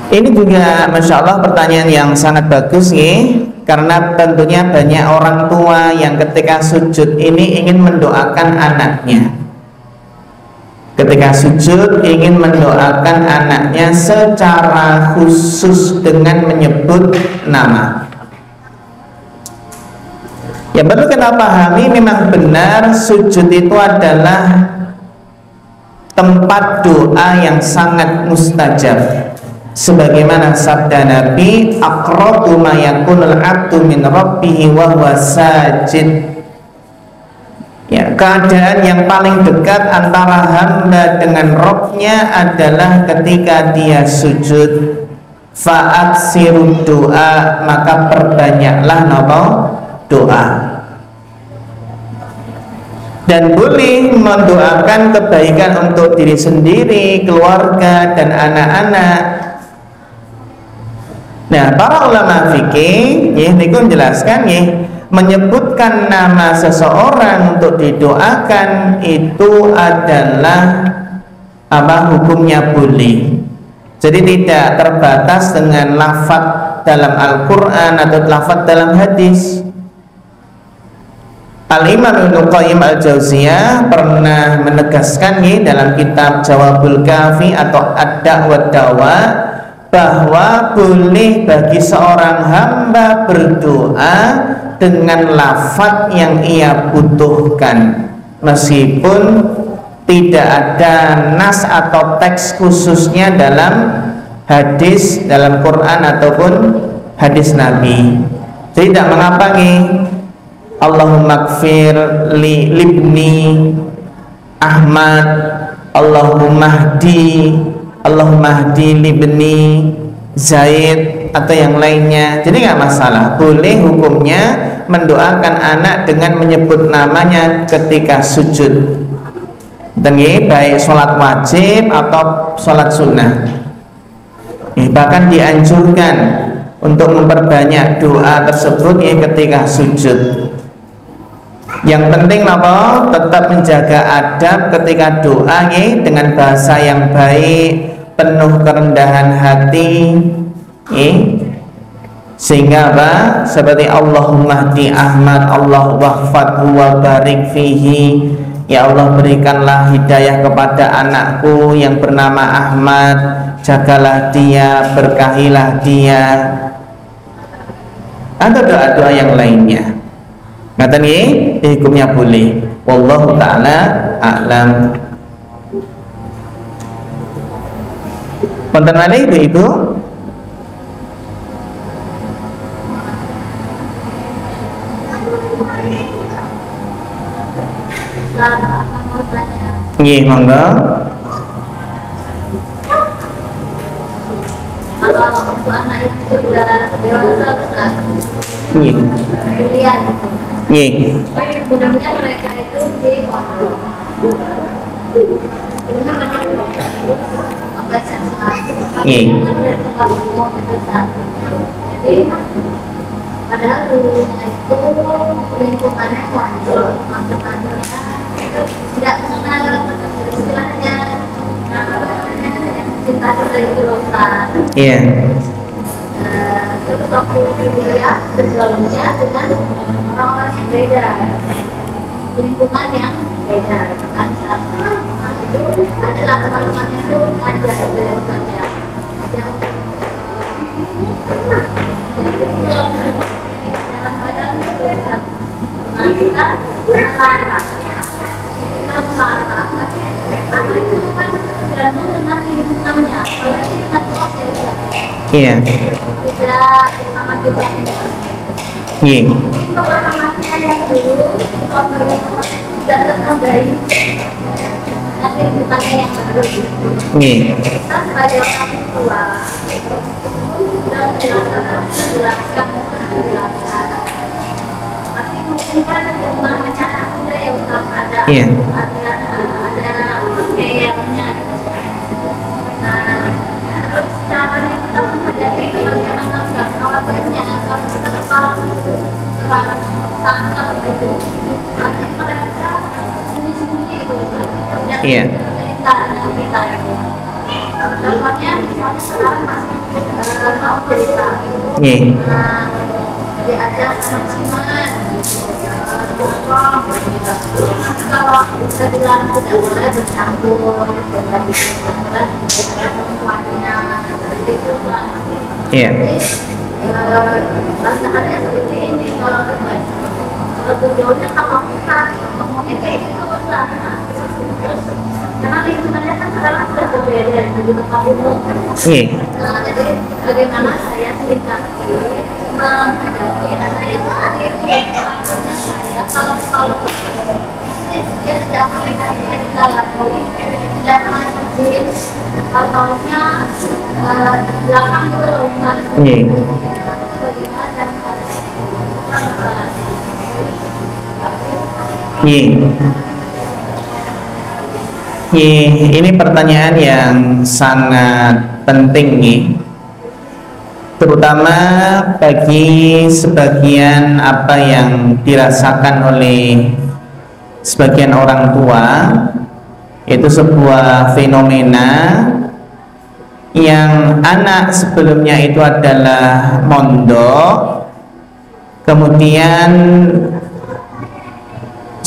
Ini juga Masya Allah pertanyaan yang sangat bagus karena tentunya banyak orang tua yang ketika sujud ini ingin mendoakan anaknya. Ketika sujud ingin mendoakan anaknya secara khusus dengan menyebut nama. Ya perlu kita pahami, memang benar sujud itu adalah tempat doa yang sangat mustajab. Sebagaimana sabda Nabi, aqrabu ma yakunul 'abdu min rabbih wa huwa sajid. Ya, keadaan yang paling dekat antara hamba dengan Rabb-nya adalah ketika dia sujud. Fa'aksirud doa, maka perbanyaklah doa. Dan boleh mendoakan kebaikan untuk diri sendiri, keluarga, dan anak-anak. Nah, para ulama fikih ini menjelaskan menyebutkan nama seseorang untuk didoakan itu adalah hukumnya boleh. Jadi tidak terbatas dengan lafadz dalam Al-Quran atau lafadz dalam hadis. Al-Imam Ibnu Qayyim Al-Jauziyah pernah menegaskan dalam kitab Jawabul Kafi atau Ad-Da'wah Dawa bahwa boleh bagi seorang hamba berdoa dengan lafadz yang ia butuhkan, meskipun tidak ada nas atau teks khususnya dalam hadis, dalam Quran ataupun hadis Nabi. Jadi tidak mengapa Allahumma gfir li libni Ahmad, Allahumma hdi libni Zaid atau yang lainnya. Jadi nggak masalah, boleh hukumnya mendoakan anak dengan menyebut namanya ketika sujud. Dan baik sholat wajib atau sholat sunnah. Bahkan dianjurkan untuk memperbanyak doa tersebut ketika sujud. Yang penting apa? Tetap menjaga adab ketika doa nggih, dengan bahasa yang baik, penuh kerendahan hati nggih. Sehingga apa? Seperti Allahumma hdi Ahmad, Allah wahfadhu wa barik fihi. Ya Allah, berikanlah hidayah kepada anakku yang bernama Ahmad, jagalah dia, berkahilah dia. Atau doa-doa yang lainnya. Ngaten nggih, hukumnya boleh. Wallahu taala a'lam. Wonten malih Ibu-ibu? Nggih, monggo. Kalau untuk anak itu sudah dewasa besar, Nggih. lihat, Nggih. mudah-mudahan mereka itu dikontrol. Nggih. Jadi padahal dulunya itu lingkungannya kontrol, macam-macam tidak mengenal istilahnya cinta dari Tuhan. Iya. Terus aku kuliah bergaulnya dengan orang-orang yang beda, lingkungan yang beda. Kan itu adalah teman-teman itu ngajar beliau saja. Yang kadang-kadang kita marah, itu kan tergantung dengan lingkungannya. Kalau kita Iya. tidak sama kita. Nggih. Kalau anaknya yang dulu tidak terkendali, tapi bukannya yang baru. Nggih. Kita sebagai orang tua sudah menjelaskan. Tapi mungkin kan rumahnya ada yang ada Iya. kayaknya. Terus caranya kita menghadapi teman-teman kawannya, kalau kita tangkap itu, nanti mereka sembunyi-sembunyi itu. Iya. Kita contohnya sekarang mau cerita. Nggih. Diajak sama-sama kalau kita bilang tidak boleh bercampur dengan perempuannya seperti itu kan. Iya. Masalahnya seperti ini kalau tujuannya kalau kita ngomongin kayak gitu lah. Terus karena lingkungannya kan sekarang sudah berbeda dari tempat umum. Nggih. Jadi bagaimana saya sikapi menghadapi anak itu saya kalau dia tidak menghadapi dalam tidak menghadapi ataunya belakang itu kan Ini pertanyaan yang sangat penting nih, terutama bagi sebagian apa yang dirasakan oleh sebagian orang tua. Itu sebuah fenomena yang anak sebelumnya itu adalah mondok, kemudian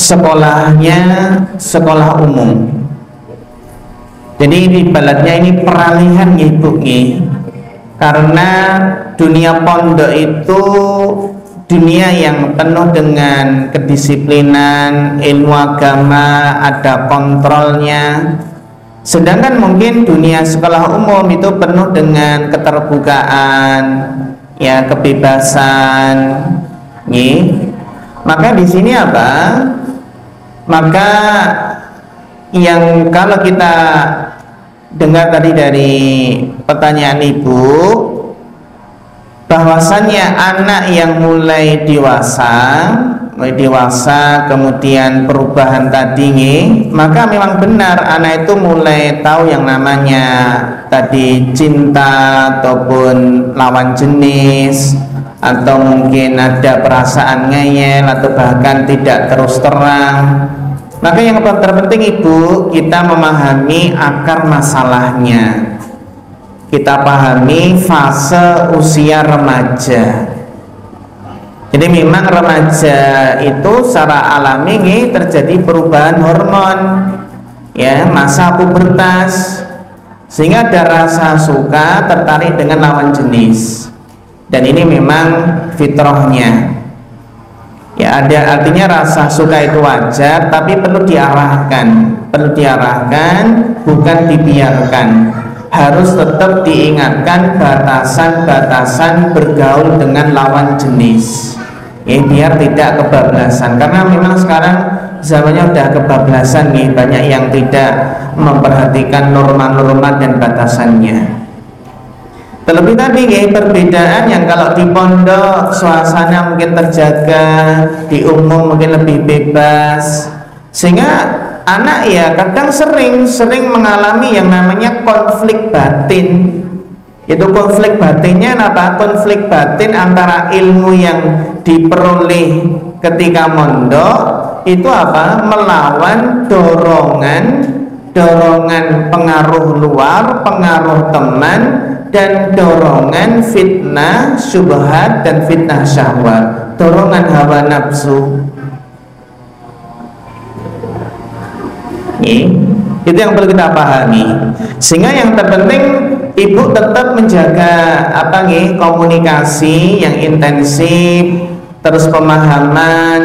sekolahnya sekolah umum. Jadi ibaratnya ini peralihan ya Ibu nih. Karena dunia pondok itu dunia yang penuh dengan kedisiplinan, ilmu agama, ada kontrolnya. Sedangkan mungkin dunia sekolah umum itu penuh dengan keterbukaan, ya kebebasan. Nih. Maka di sini apa? Maka yang kalau kita dengar tadi dari pertanyaan Ibu, bahwasannya anak yang mulai dewasa kemudian perubahan tadi nih, maka memang benar anak itu mulai tahu yang namanya tadi cinta ataupun lawan jenis, atau mungkin ada perasaan ngeyel atau bahkan tidak terus terang. Maka yang terpenting Ibu, kita memahami akar masalahnya. Kita pahami fase usia remaja. Jadi memang remaja itu secara alami nih, terjadi perubahan hormon, ya, masa pubertas, sehingga ada rasa suka tertarik dengan lawan jenis. Dan ini memang fitrahnya. Ya, ada artinya rasa suka itu wajar, tapi perlu diarahkan, bukan dibiarkan. Harus tetap diingatkan batasan-batasan bergaul dengan lawan jenis, ya, biar tidak kebablasan. Karena memang sekarang zamannya udah kebablasan nih, banyak yang tidak memperhatikan norma-norma dan batasannya. Terlebih tadi perbedaan yang kalau di pondok suasana mungkin terjaga, di umum mungkin lebih bebas, sehingga anak ya kadang sering mengalami yang namanya konflik batin. Itu konflik batinnya apa? Konflik batin antara ilmu yang diperoleh ketika mondok itu apa? Melawan dorongan pengaruh luar, pengaruh teman, dan dorongan fitnah syubhat dan fitnah syahwat, dorongan hawa nafsu. Itu yang perlu kita pahami. Sehingga yang terpenting Ibu tetap menjaga komunikasi yang intensif, terus pemahaman.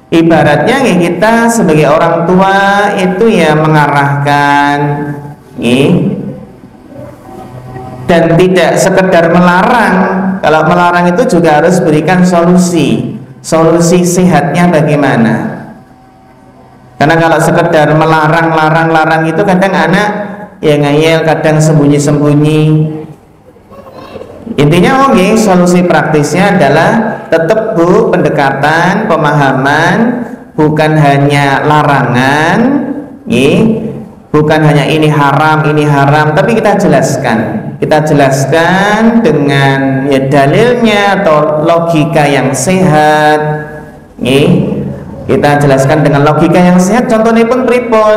Ibaratnya kita sebagai orang tua itu ya mengarahkan, dan tidak sekedar melarang. Kalau melarang itu juga harus berikan solusi sehatnya bagaimana. Karena kalau sekedar melarang itu kadang anak ya ngeyel, kadang sembunyi-sembunyi. Intinya solusi praktisnya adalah tetap Bu, pendekatan, pemahaman, bukan hanya larangan, bukan hanya ini haram, tapi kita jelaskan dengan ya dalilnya atau logika yang sehat. Kita jelaskan dengan logika yang sehat. Contohnya pun pripun,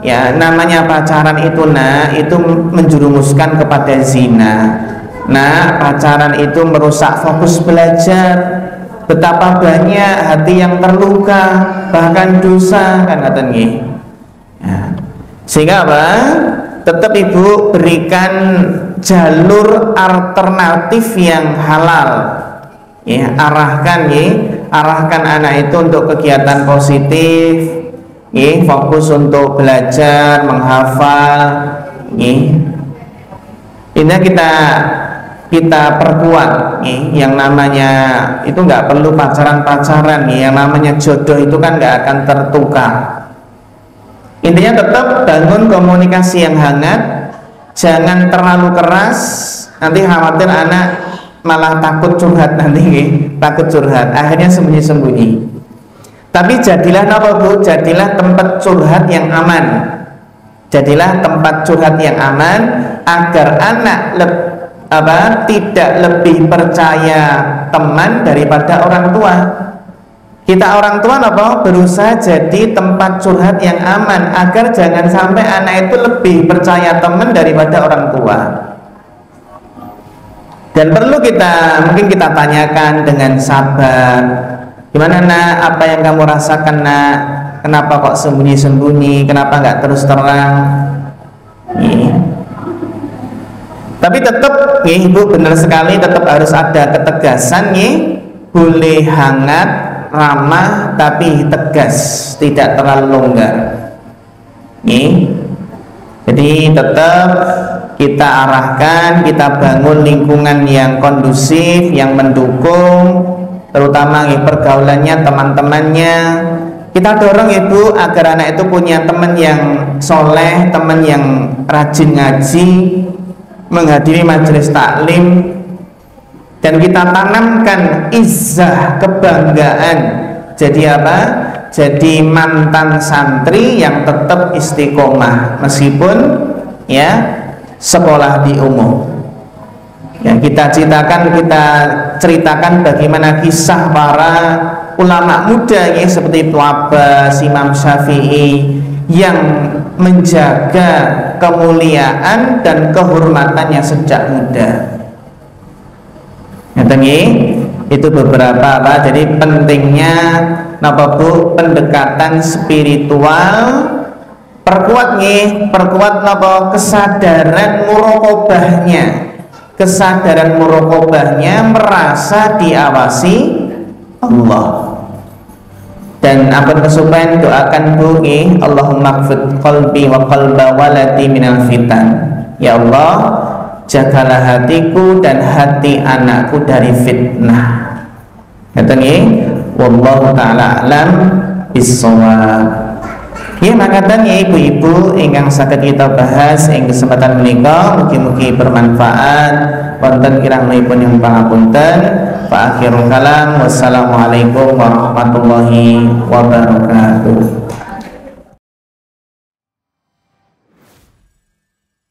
ya namanya pacaran itu itu menjerumuskan kepada zina. Pacaran itu merusak fokus belajar. Betapa banyak hati yang terluka, bahkan dosa, kan katanya. Sehingga apa? Tetap Ibu berikan jalur alternatif yang halal. Arahkan anak itu untuk kegiatan positif, fokus untuk belajar, menghafal. Ini kita perkuat, yang namanya itu nggak perlu pacaran, yang namanya jodoh itu kan nggak akan tertukar. Intinya tetap bangun komunikasi yang hangat, jangan terlalu keras, nanti khawatir anak malah takut curhat akhirnya sembunyi-sembunyi. Tapi jadilah Bu? Jadilah tempat curhat yang aman. Agar anak tidak lebih percaya teman daripada orang tua. Kita orang tua berusaha jadi tempat curhat yang aman, agar jangan sampai anak itu lebih percaya teman daripada orang tua. Dan perlu mungkin kita tanyakan dengan sabar, gimana nak, apa yang kamu rasakan nak, kenapa kok sembunyi-sembunyi, kenapa nggak terus terang. Tapi tetap Ibu benar sekali, tetap harus ada ketegasan, boleh hangat, ramah, tapi tegas, tidak terlalu longgar. Jadi tetap kita arahkan, kita bangun lingkungan yang kondusif, yang mendukung, terutama pergaulannya, teman-temannya. Kita dorong Ibu agar anak itu punya teman yang soleh, teman yang rajin ngaji, menghadiri majelis taklim, dan kita tanamkan izzah, kebanggaan. Jadi apa? Jadi mantan santri yang tetap istiqomah meskipun sekolah di umum. Yang kita citakan, kita ceritakan bagaimana kisah para ulama muda ya, seperti Ibnu Abbas, Imam Syafi'i yang menjaga kemuliaan dan kehormatannya sejak muda. Itu beberapa apa, jadi pentingnya napa Bu, pendekatan spiritual, perkuat napa kesadaran muraqabahnya, merasa diawasi Allah. Dan ampun kesupen doakan Bu nggih, Allahumma qfid qalbi wa qalba waladi minal fitan. Ya Allah, jagalah hatiku dan hati anakku dari fitnah. Kata nggih, wallahu taala alam bissawab. Ya, makatan ya ibu-ibu ingkang saged kita bahas ing kesempatan menika, mugi-mugi bermanfaat. Wonten kirangipun yang pangapunten. Fa akhirul kalam, wassalamualaikum warahmatullahi wabarakatuh.